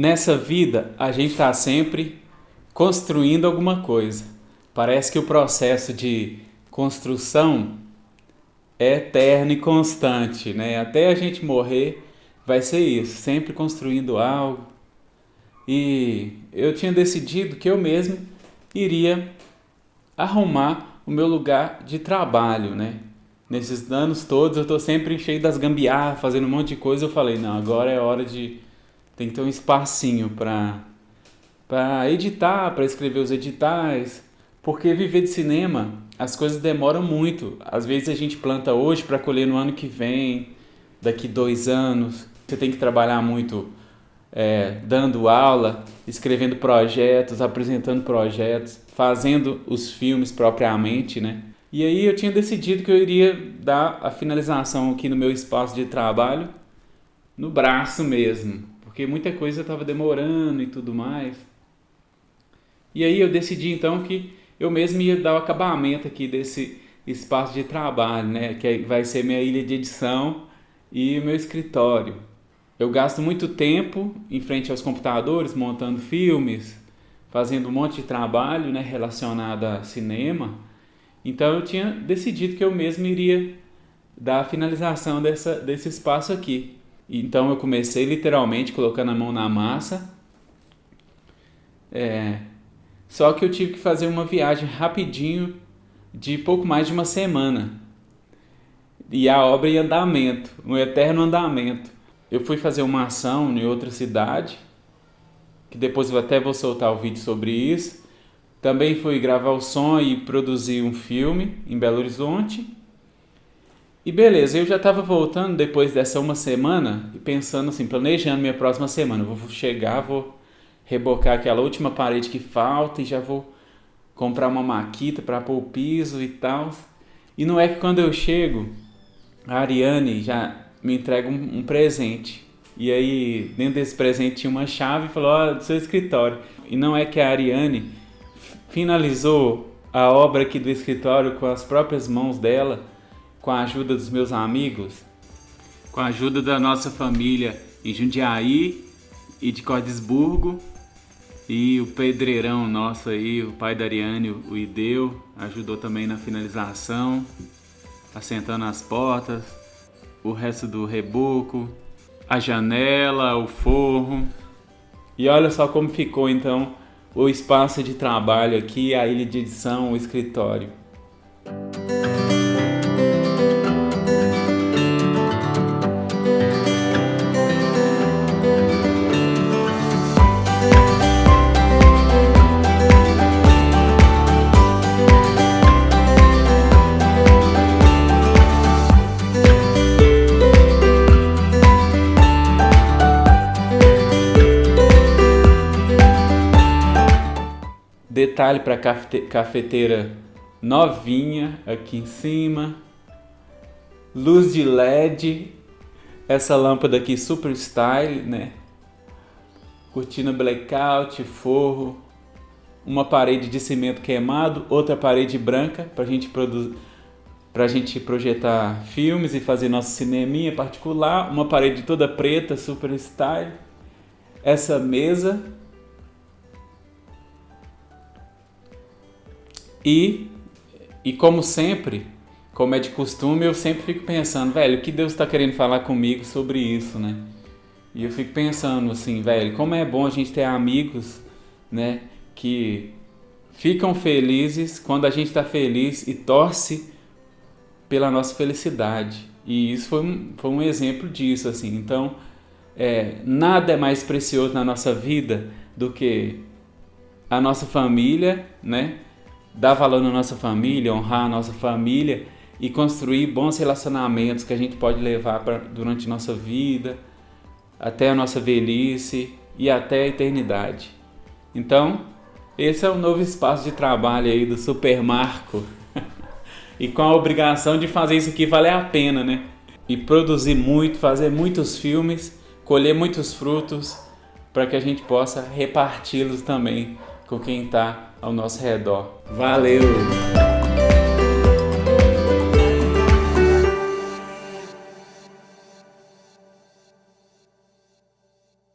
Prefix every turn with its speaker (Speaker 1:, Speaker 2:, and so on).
Speaker 1: Nessa vida, a gente está sempre construindo alguma coisa. Parece que o processo de construção é eterno e constante, né? Até a gente morrer vai ser isso, sempre construindo algo. E eu tinha decidido que eu mesmo iria arrumar o meu lugar de trabalho, né? Nesses anos todos eu estou sempre cheio das gambiarras, fazendo um monte de coisa. Eu falei, não, agora é hora de... Tem que ter um espacinho para editar, para escrever os editais, porque viver de cinema, as coisas demoram muito. Às vezes a gente planta hoje para colher no ano que vem, daqui 2 anos. Você tem que trabalhar muito dando aula, escrevendo projetos, apresentando projetos, fazendo os filmes propriamente, né? E aí eu tinha decidido que eu iria dar a finalização aqui no meu espaço de trabalho no braço mesmo, porque muita coisa estava demorando e tudo mais. E aí eu decidi então que eu mesmo ia dar o acabamento aqui desse espaço de trabalho, né? Que vai ser minha ilha de edição e o meu escritório. Eu gasto muito tempo em frente aos computadores, montando filmes, fazendo um monte de trabalho, né, relacionado a cinema. Então eu tinha decidido que eu mesmo iria dar a finalização desse espaço aqui. Então eu comecei literalmente colocando a mão na massa. Só que eu tive que fazer uma viagem rapidinho de pouco mais de uma semana. E a obra em andamento, um eterno andamento. Eu fui fazer uma ação em outra cidade, que depois eu até vou soltar o vídeo sobre isso. Também fui gravar o som e produzir um filme em Belo Horizonte. E beleza, eu já estava voltando depois dessa uma semana e pensando assim, planejando minha próxima semana. Eu vou chegar, vou rebocar aquela última parede que falta e já vou comprar uma maquita para pôr o piso e tal. E não é que quando eu chego, a Ariane já me entrega um presente. E aí, dentro desse presente tinha uma chave e falou, do seu escritório. E não é que a Ariane finalizou a obra aqui do escritório com as próprias mãos dela, com a ajuda dos meus amigos, com a ajuda da nossa família em Jundiaí e de Cordisburgo, e o pedreirão nosso aí, o pai da Ariane, o Ideu, ajudou também na finalização, assentando as portas, o resto do reboco, a janela, o forro. E olha só como ficou então o espaço de trabalho aqui, a ilha de edição, o escritório. Detalhe para cafeteira novinha aqui em cima, luz de LED, essa lâmpada aqui super style, né? Cortina blackout, forro, uma parede de cimento queimado, outra parede branca para a gente projetar filmes e fazer nosso cineminha particular, uma parede toda preta, super style, essa mesa. E como sempre, como é de costume, eu sempre fico pensando, velho, o que Deus está querendo falar comigo sobre isso, né? E eu fico pensando assim, velho, como é bom a gente ter amigos, né, que ficam felizes quando a gente está feliz e torce pela nossa felicidade. E isso foi um exemplo disso, assim. Então, nada é mais precioso na nossa vida do que a nossa família, né? Dar valor na nossa família, honrar a nossa família e construir bons relacionamentos que a gente pode levar durante a nossa vida, até a nossa velhice e até a eternidade. Então, esse é o novo espaço de trabalho aí do Super Marco e com a obrigação de fazer isso aqui valer a pena, né? E produzir muito, fazer muitos filmes, colher muitos frutos para que a gente possa reparti-los também com quem está ao nosso redor. Valeu!